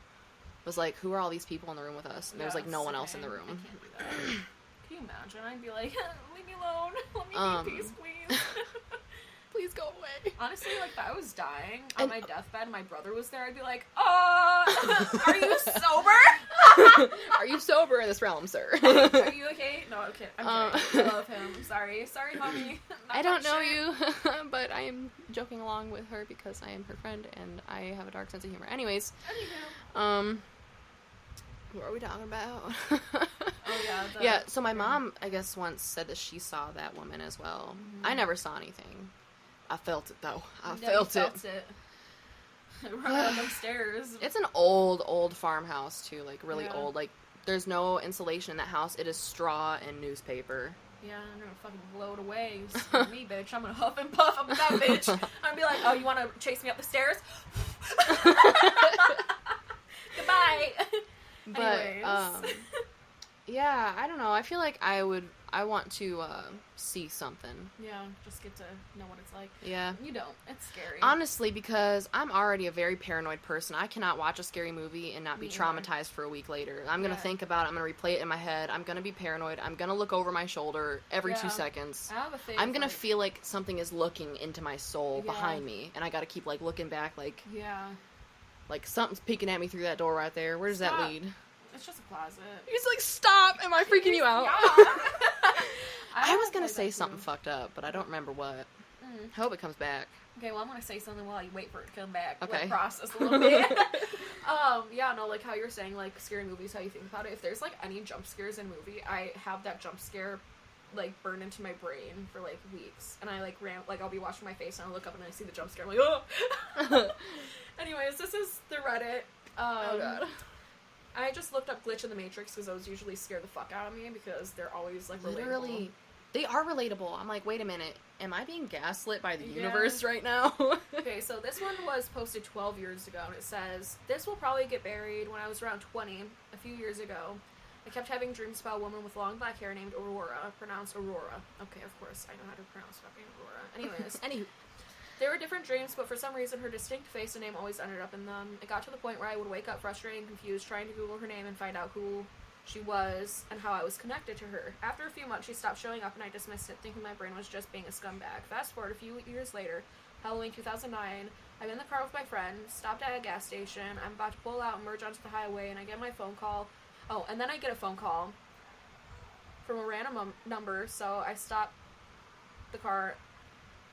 was like, who are all these people in the room with us? And there was, like, no one else in the I room. can't do that. Can you imagine? I'd be like, leave me alone. Let me be Um, in peace, please. Please go away. Honestly, like, if I was dying on my deathbed and my brother was there, I'd be like, are you sober? Are you sober in this realm, sir? Are you okay? No, okay. I'm kidding. I love him. Sorry, mommy. I don't know you, but I am joking along with her because I am her friend and I have a dark sense of humor. Anyways, what are we talking about? Yeah, so my mom, I guess, once said that she saw that woman as well. Mm-hmm. I never saw anything. I felt it, though. I felt it. Running up them stairs. It's an old farmhouse, too. Like, really old. Like, there's no insulation in that house. It is straw and newspaper. Yeah, I'm gonna fucking blow it away. Screw me, bitch. I'm gonna huff and puff up that bitch. I'm gonna be like, oh, you wanna chase me up the stairs? Goodbye. But, anyways. Yeah, I don't know. I feel like I want to see something. Yeah, just get to know what it's like. Yeah. You don't. It's scary. Honestly, because I'm already a very paranoid person. I cannot watch a scary movie and not be traumatized for a week later. I'm going to think about it. I'm going to replay it in my head. I'm going to be paranoid. I'm going to look over my shoulder every 2 seconds. I have a thing. I'm going to feel like something is looking into my soul behind me. And I got to keep, like, looking back, like... Yeah. Like, something's peeking at me through that door right there. Where does that lead? It's just a closet. He's like, stop! Am I freaking you out? Yeah. I was gonna say something fucked up, but I don't remember what. I hope it comes back. Okay, well, I'm gonna say something while you wait for it to come back. Okay. Let process a little bit. Yeah, no, like how you're saying, like, scary movies, how you think about it. If there's, like, any jump scares in a movie, I have that jump scare, like, burned into my brain for, like, weeks. And I, like, I'll be washing my face and I'll look up and I see the jump scare. I'm like, oh! Anyways, this is the Reddit. Oh, God. I just looked up Glitch in the Matrix because those usually scare the fuck out of me because they're always, like, relatable. Literally. They are relatable. I'm like, wait a minute. Am I being gaslit by the universe right now? Okay, so this one was posted 12 years ago, and it says, this will probably get buried when I was around 20, a few years ago. I kept having dreams about a woman with long black hair named Aurora, pronounced Aurora. Okay, of course, I know how to pronounce fucking Aurora. Anyways. Anywho. They were different dreams, but for some reason her distinct face and name always ended up in them. It got to the point where I would wake up frustrated and confused, trying to Google her name and find out who she was and how I was connected to her. After a few months, she stopped showing up and I dismissed it, thinking my brain was just being a scumbag. Fast forward a few years later, Halloween 2009, I'm in the car with my friend, stopped at a gas station, I'm about to pull out and merge onto the highway, and I get my phone call. Oh, and then I get a phone call from a random number, so I stop the car.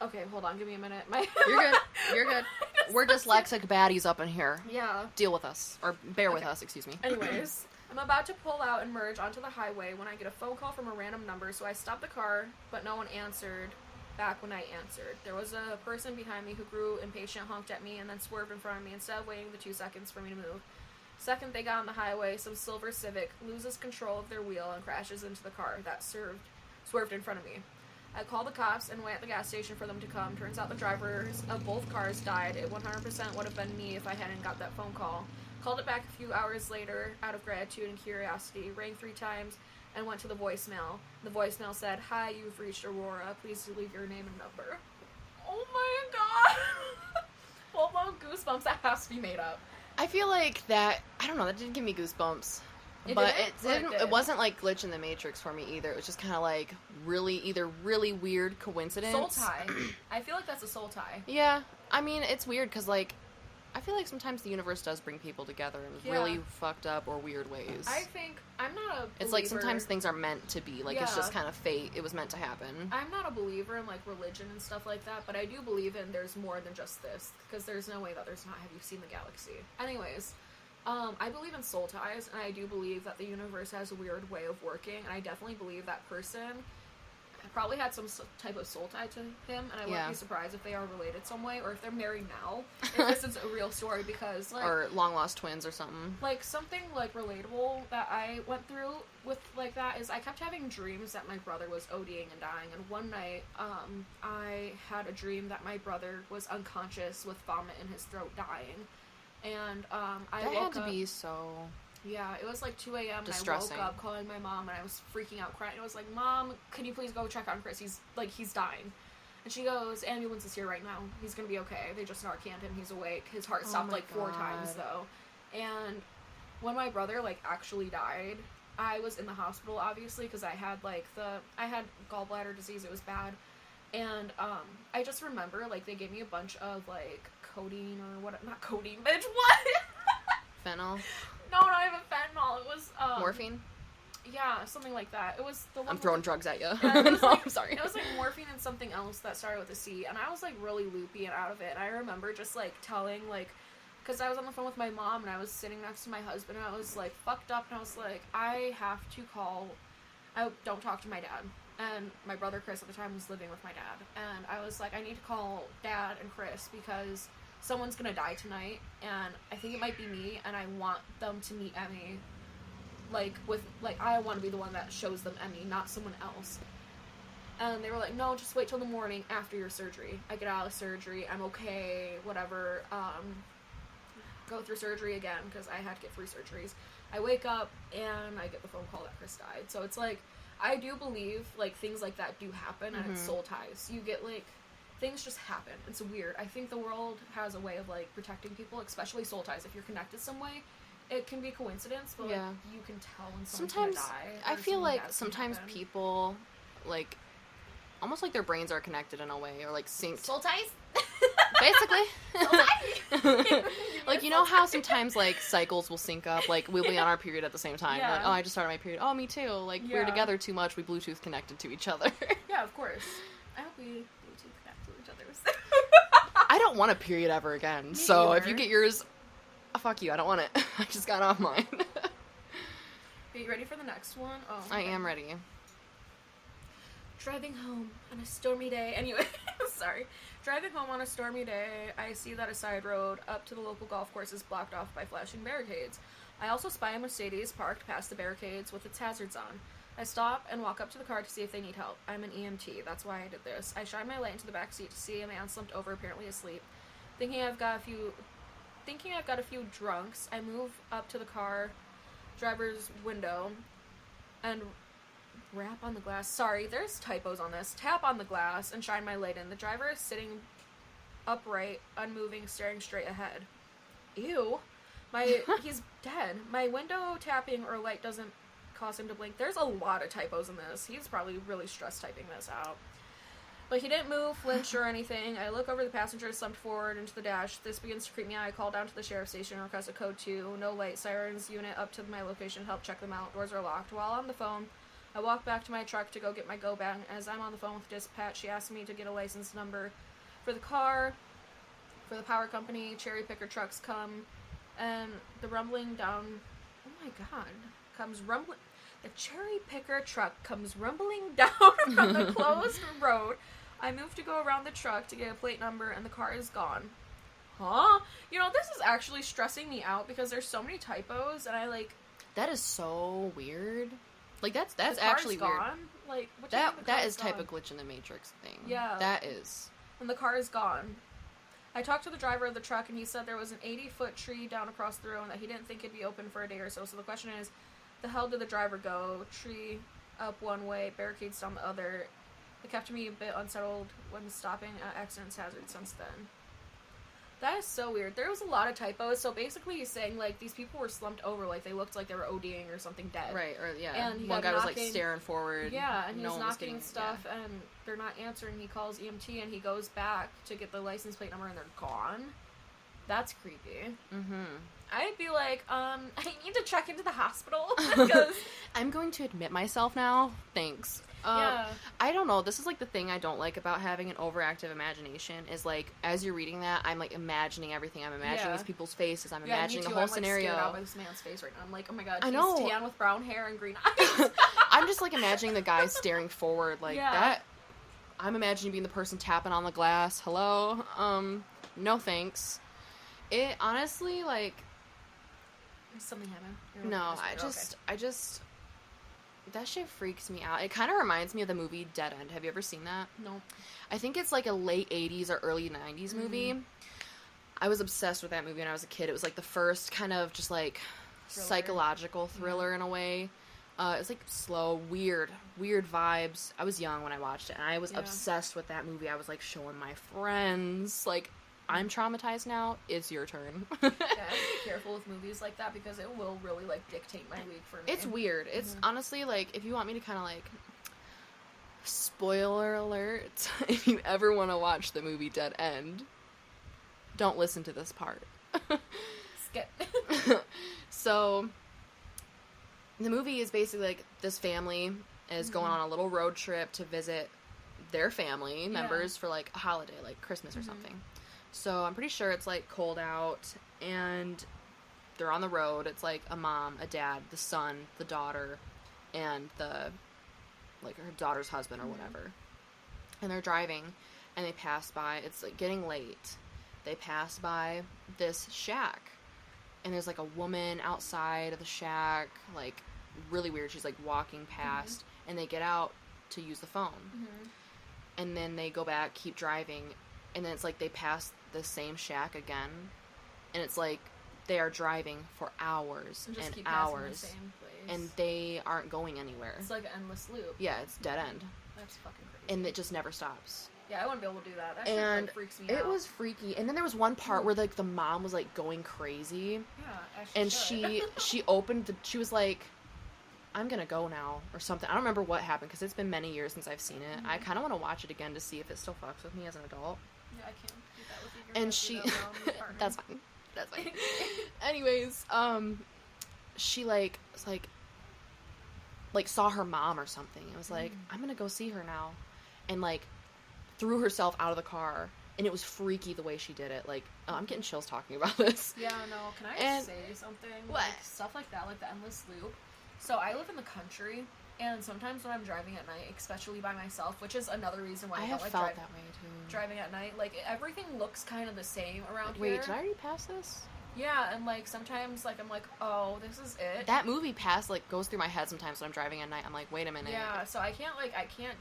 Okay, hold on, give me a minute. You're good. You're good. We're dyslexic baddies up in here. Yeah. Deal with us. Or bear with us, excuse me. Anyways, I'm about to pull out and merge onto the highway when I get a phone call from a random number, so I stop the car, but no one answered back when I answered. There was a person behind me who grew impatient, honked at me, and then swerved in front of me instead of waiting the 2 seconds for me to move. Second they got on the highway, some silver Civic loses control of their wheel and crashes into the car that swerved in front of me. I called the cops and went at the gas station for them to come. Turns out the drivers of both cars died. It 100% would have been me if I hadn't got that phone call. Called it back a few hours later out of gratitude and curiosity. Rang 3 times and went to the voicemail. The voicemail said, "Hi, you've reached Aurora. Please leave your name and number." Oh my god! Full-blown goosebumps. That has to be made up. I feel like that, I don't know, that didn't give me goosebumps. It wasn't like Glitch in the Matrix for me either. It was just kind of like either really weird coincidence. Soul tie. I feel like that's a soul tie. Yeah. I mean, it's weird because, like, I feel like sometimes the universe does bring people together in really fucked up or weird ways. I think, I'm not a believer. It's like sometimes things are meant to be. Like, it's just kind of fate. It was meant to happen. I'm not a believer in, like, religion and stuff like that, but I do believe in there's more than just this. Because there's no way that there's not. Have you seen the galaxy? Anyways, I believe in soul ties, and I do believe that the universe has a weird way of working, and I definitely believe that person probably had some type of soul tie to him, and I wouldn't be surprised if they are related some way, or if they're married now, if this is a real story, because, like... Or long-lost twins or something. Like, something, like, relatable that I went through with, like, that is I kept having dreams that my brother was ODing and dying, and one night, I had a dream that my brother was unconscious with vomit in his throat dying, and, I woke up... That had to be so... Yeah, it was like 2 a.m. and I woke up calling my mom and I was freaking out crying. I was like, "Mom, can you please go check on Chris? He's dying." And she goes, "Ambulance is here right now. He's gonna be okay. They just Narcaned him. He's awake. His heart stopped like 4 times though." And when my brother like actually died, I was in the hospital obviously because I had gallbladder disease. It was bad. And, I just remember, like, they gave me a bunch of, like, codeine or what, not codeine, bitch, what? Fentanyl? No, not even fentanyl, it was, Morphine? Yeah, something like that. It was the one I'm throwing drugs at you. Yeah, No, like, I'm sorry. It was, like, morphine and something else that started with a C, and I was, like, really loopy and out of it, and I remember just, like, telling, like, because I was on the phone with my mom, and I was sitting next to my husband, and I was, like, fucked up, and I was like, I have to call, I don't talk to my dad. And my brother Chris at the time was living with my dad. And I was like, I need to call Dad and Chris because someone's gonna die tonight. And I think it might be me. And I want them to meet Emmy. Like, I want to be the one that shows them Emmy, not someone else. And they were like, no, just wait till the morning after your surgery. I get out of surgery. I'm okay. Whatever. Go through surgery again because I had to get 3 surgeries. I wake up and I get the phone call that Chris died. So it's like, I do believe, like, things like that do happen, and it's soul ties. You get, like, things just happen. It's weird. I think the world has a way of, like, protecting people, especially soul ties. If you're connected some way, it can be coincidence, but, like, you can tell when someone's gonna die. I feel like sometimes people, like, almost like their brains are connected in a way, or, like, synced. Soul ties? Basically. Soul ties? Like, you know how sometimes, like, cycles will sync up? Like, we'll be on our period at the same time. Yeah. Like, oh, I just started my period. Oh, me too. Like, we're together too much. We Bluetooth connected to each other. Yeah, of course. I hope we Bluetooth connect to each other. I don't want a period ever again. Me so either. if you get yours, fuck you. I don't want it. I just got off mine. Are you ready for the next one? Oh, okay. I am ready. Driving home on a stormy day. Anyway, sorry. Driving home on a stormy day, I see that a side road up to the local golf course is blocked off by flashing barricades. I also spy a Mercedes parked past the barricades with its hazards on. I stop and walk up to the car to see if they need help. I'm an EMT, that's why I did this. I shine my light into the back seat to see a man slumped over, apparently asleep. Thinking I've got a few drunks, I move up to the car driver's window and rap on the glass. Sorry, there's typos on this. Tap on the glass and shine my light in. The driver is sitting upright, unmoving, staring straight ahead. Ew. He's dead. My window tapping or light doesn't cause him to blink. There's a lot of typos in this. He's probably really stressed typing this out. But he didn't move, flinch, or anything. I look over the passenger, slumped forward into the dash. This begins to creep me out. I call down to the sheriff's station and request a code 2. No light. Sirens unit up to my location. Help check them out. Doors are locked. While on the phone, I walk back to my truck to go get my go bag. As I'm on the phone with dispatch, she asks me to get a license number for the car, for the power company. Cherry picker trucks come, and the rumbling down. Oh my god! Comes rumbling. The cherry picker truck comes rumbling down from the closed road. I move to go around the truck to get a plate number, and the car is gone. Huh? You know, this is actually stressing me out because there's so many typos, and I like. That is so weird. Like, that's the car's actually weird. Gone? Like, what do you mean the that car's is type gone? of glitch in the Matrix thing. Yeah. That is. And the car is gone. I talked to the driver of the truck, and he said there was an 80-foot tree down across the road and that he didn't think it'd be open for a day or so. So the question is, the hell did the driver go? Tree up one way, barricades down the other. It kept me a bit unsettled when stopping at accidents hazard since then. That is so weird. There was a lot of typos. So basically he's saying, like, these people were slumped over, like, they looked like they were ODing or something dead. Right, or, yeah. And he one got guy was, knocking, like, staring forward. Yeah, and no he's one was knocking getting, stuff, and they're not answering. He calls EMT, and he goes back to get the license plate number, and they're gone. That's creepy. Mm-hmm. I'd be like, I need to check into the hospital, because... I'm going to admit myself now. Thanks. Yeah. I don't know. This is, like, the thing I don't like about having an overactive imagination is, like, as you're reading that, I'm, like, imagining everything. I'm imagining these people's faces. I'm imagining the whole scenario. I'm, like, scared out of this man's face right now. I'm like, oh my god, I know. he's tan with brown hair and green eyes. I'm just, like, imagining the guy staring forward like that. I'm imagining being the person tapping on the glass. Hello? No thanks. It, honestly, like... Something happened. No, I just... That shit freaks me out. It kind of reminds me of the movie Dead End. Have you ever seen that? No. I think it's like a late 80s or early 90s movie. I was obsessed with that movie when I was a kid. It was like the first kind of just like psychological thriller in a way. It was like slow, weird vibes. I was young when I watched it, and I was obsessed with that movie. I was like showing my friends, like, I'm traumatized now. It's your turn. Yeah, I have to be careful with movies like that because it will really, like, dictate my week for me. It's weird. It's honestly, like, if you want me to kind of, like, Spoiler alert, if you ever want to watch the movie Dead End, don't listen to this part. Skip. So, the movie is basically like this family is going on a little road trip to visit their family members for like a holiday, like Christmas or something. So, I'm pretty sure it's like cold out and they're on the road. It's like a mom, a dad, the son, the daughter, and like her daughter's husband or whatever. And they're driving and they pass by, it's like getting late. They pass by this shack and there's like a woman outside of the shack, like really weird. She's like walking past and they get out to use the phone. And then they go back, keep driving, and then it's like they pass the same shack again. And it's like they are driving for hours and hours. The same place. And they aren't going anywhere. It's like an endless loop. Yeah, it's dead end. That's fucking crazy. And it just never stops. Yeah, I wouldn't be able to do that. That shit like, freaks me out. It was freaky. And then there was one part where like the mom was like going crazy. Yeah, and she opened she was like, I'm gonna go now or something. I don't remember what happened because it's been many years since I've seen it. I kind of want to watch it again to see if it still fucks with me as an adult. Yeah, I can't do that with you. And she that's fine. That's fine. Anyways, she like was like saw her mom or something. It was like, I'm gonna go see her now, and like threw herself out of the car, and it was freaky the way she did it. Like, oh, I'm getting chills talking about this. Yeah, no. Can I say something? What? Like, stuff like that, like the endless loop. So I live in the country, and sometimes when I'm driving at night, especially by myself, which is another reason why I don't like felt that way too. Driving at night, like everything looks kind of the same around here. Wait, did I already pass this? Yeah, and like sometimes like I'm like, oh, this is it. That movie goes through my head sometimes when I'm driving at night. I'm like, wait a minute. Yeah, so I can't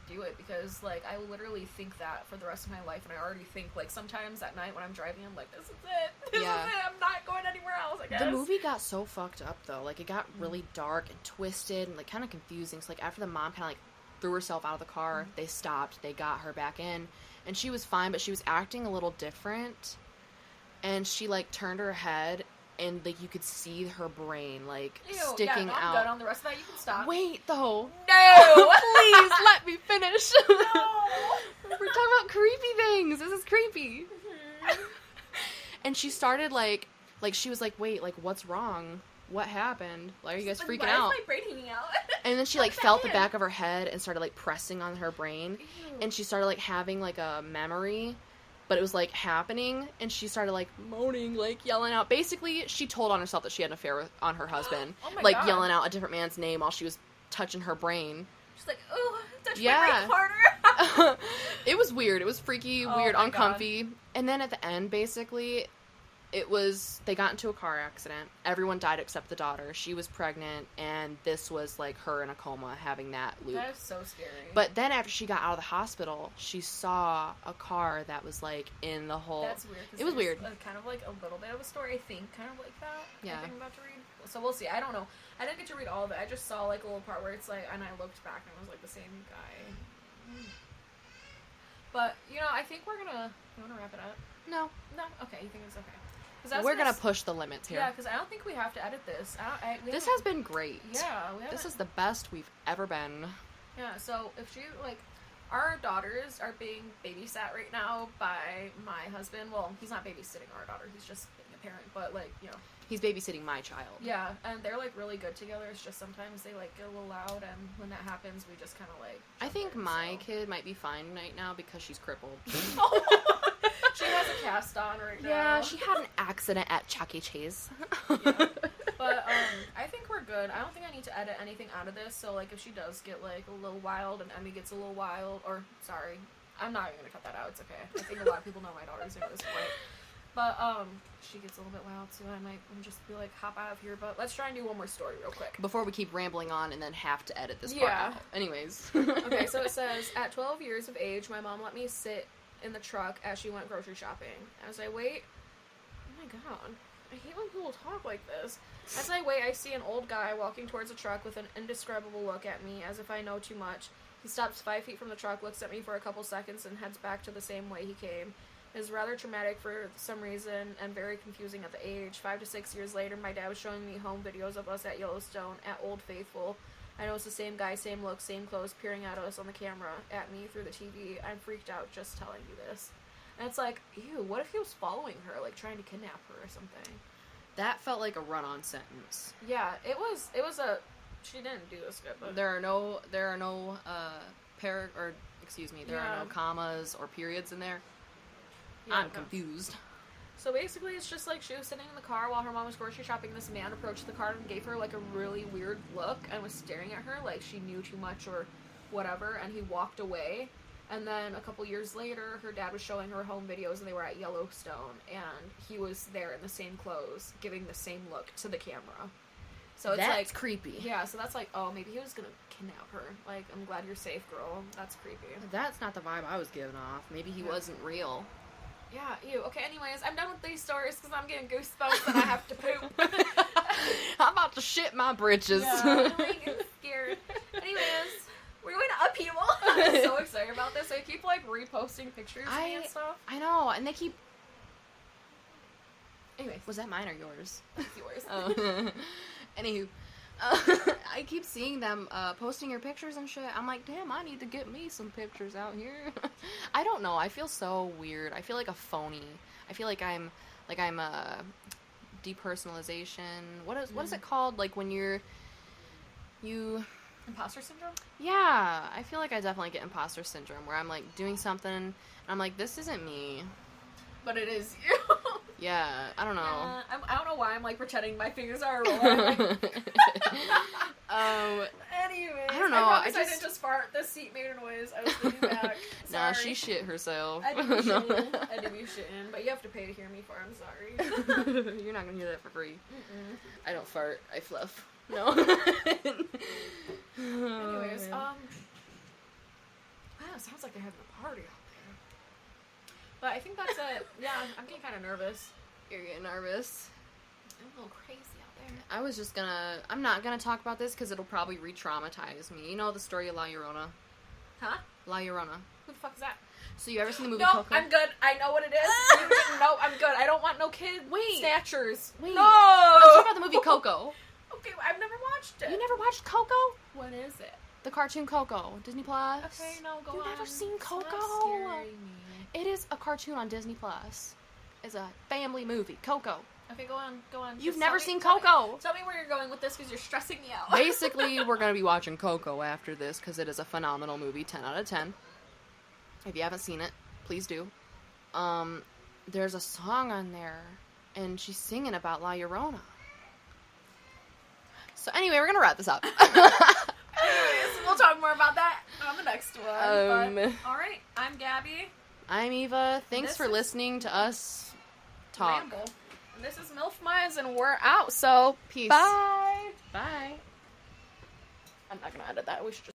do it because like I literally think that for the rest of my life, and I already think like sometimes at night when I'm driving, I'm like, this is it. This is it. I'm not going anywhere else, I guess. The movie got so fucked up though. Like it got really dark and twisted and like kind of confusing. So like after the mom kind of like threw herself out of the car, they stopped, they got her back in, and she was fine, but she was acting a little different. And she, like, turned her head, and, like, you could see her brain, like, sticking out. I'm good on the rest of that. You can stop. Wait, though. No! Please, let me finish. No! We're talking about creepy things. This is creepy. And she started, like, she was like, wait, like, what's wrong? What happened? Like, are you guys freaking out? Why is my brain hanging out? And then she, like, felt the back of her head and started, like, pressing on her brain. Ew. And she started, like, having, like, a memory. But it was, like, happening, and she started, like, moaning, like, yelling out. Basically, she told on herself that she had an affair on her husband. Oh my like, God. Yelling out a different man's name while she was touching her brain. She's like, oh, touch my brain harder. It was weird. It was freaky, weird, my uncomfy. God. And then at the end, basically, they got into a car accident. Everyone died except the daughter. She was pregnant, and this was, like, her in a coma having that loop. That is so scary. But then after she got out of the hospital, she saw a car that was, like, in the hole. That's weird. It was weird. Kind of like a little bit of a story, I think, kind of like that. Yeah. I think I'm about to read. So we'll see. I don't know. I didn't get to read all of it. I just saw, like, a little part where it's, like, and I looked back, and it was, like, the same guy. But, you know, I think we're gonna... You wanna wrap it up? No. No? Okay, you think it's okay. We're gonna push the limits here. Yeah, because I don't think we have to edit this. This has been great. Yeah, this is the best we've ever been. Yeah, so if our daughters are being babysat right now by my husband. Well, he's not babysitting our daughter, he's just being a parent, but, like, you know. He's babysitting my child. Yeah, and they're, like, really good together. It's just sometimes they, like, get a little loud, and when that happens, we just kind of, like... I think my kid might be fine right now because she's crippled. She has a cast on right now. Yeah, she had an accident at Chuck E. Cheese. Yeah. But, I think we're good. I don't think I need to edit anything out of this, so, like, if she does get, like, a little wild and Emmy gets a little wild, or, sorry, I'm not even gonna cut that out, it's okay. I think a lot of people know my daughter's at this point. But, she gets a little bit wild, too. I might just be like, hop out of here, but let's try and do one more story real quick. Before we keep rambling on and then have to edit this part out. Anyways. Okay, so it says, at 12 years of age, my mom let me sit in the truck as she went grocery shopping. As I wait, oh my god, I hate when people talk like this. As I wait, I see an old guy walking towards the truck with an indescribable look at me, as if I know too much. He stops 5 feet from the truck, looks at me for a couple seconds, and heads back to the same way he came. It is rather traumatic for some reason, and very confusing at the age. 5 to 6 years later, my dad was showing me home videos of us at Yellowstone, at Old Faithful. I know it's the same guy, same look, same clothes, peering at us on the camera, at me through the TV. I'm freaked out just telling you this. And it's like, ew, what if he was following her, like, trying to kidnap her or something? That felt like a run-on sentence. Yeah, it was a... She didn't do this good, but... There are no commas or periods in there. Yeah, I'm confused. So basically, it's just like she was sitting in the car while her mom was grocery shopping. This man approached the car and gave her like a really weird look and was staring at her like she knew too much or whatever, and he walked away. And then a couple years later, her dad was showing her home videos and they were at Yellowstone, and he was there in the same clothes, giving the same look to the camera. So it's that's like creepy. Yeah, so that's like, oh, maybe he was gonna kidnap her. Like, I'm glad you're safe, girl. That's creepy. That's not the vibe I was giving off. Maybe he wasn't real. Yeah, ew. Okay, anyways, I'm done with these stories because I'm getting goosebumps and I have to poop. I'm about to shit my britches. Yeah, I'm getting scared. Anyways, we're going to upheaval. I'm so excited about this. I keep, like, reposting pictures of me and stuff. I know, and they keep... Anyways. Was that mine or yours? That's yours. Oh. Anywho, I keep seeing them posting your pictures and shit. I'm like, damn, I need to get me some pictures out here. I don't know. I feel so weird. I feel like a phony. I feel like I'm depersonalization. What is it called? Like when you Imposter syndrome? Yeah, I feel like I definitely get imposter syndrome where I'm like doing something and I'm like, this isn't me. But it is you. Yeah, I don't know. I don't know why I'm like pretending my fingers are rolling. Like... Anyway, I don't know. I didn't just fart. The seat made a noise. I was leaning back. Sorry. Nah, she shit herself. I do be shitting, but you have to pay to hear me fart. I'm sorry. You're not gonna hear that for free. Mm-mm. I don't fart. I fluff. No. Anyways, wow, it sounds like they're having a party out there. But I think that's it. Yeah, I'm getting kind of nervous. You're getting nervous. I'm a little crazy out there. I was just I'm not gonna talk about this because it'll probably re-traumatize me. You know the story of La Llorona? Huh? La Llorona. Who the fuck is that? So you ever seen the movie No, Coco? I'm good. I know what it is. You didn't know. I'm good. I don't want no kid snatchers. Wait. No! I'm talking about the movie Coco. Okay, I've never watched it. You never watched Coco? What is it? The cartoon Coco. Disney Plus. Okay, no, go on. You've never seen Stop Coco? scaring me. It is a cartoon on Disney Plus. It's a family movie. Coco. Okay, go on. You've Just never tell me- seen tell me- Coco. Tell me where you're going with this because you're stressing me out. Basically, we're going to be watching Coco after this because it is a phenomenal movie. 10 out of 10. If you haven't seen it, please do. There's a song on there, and she's singing about La Llorona. So anyway, we're going to wrap this up. Anyways, we'll talk more about that on the next one. But, all right, I'm Gabby. I'm Eva. Thanks for listening to us talk. Ramble. And this is Milf Minds, and we're out. So, peace. Bye. Bye. I'm not going to edit that. We should just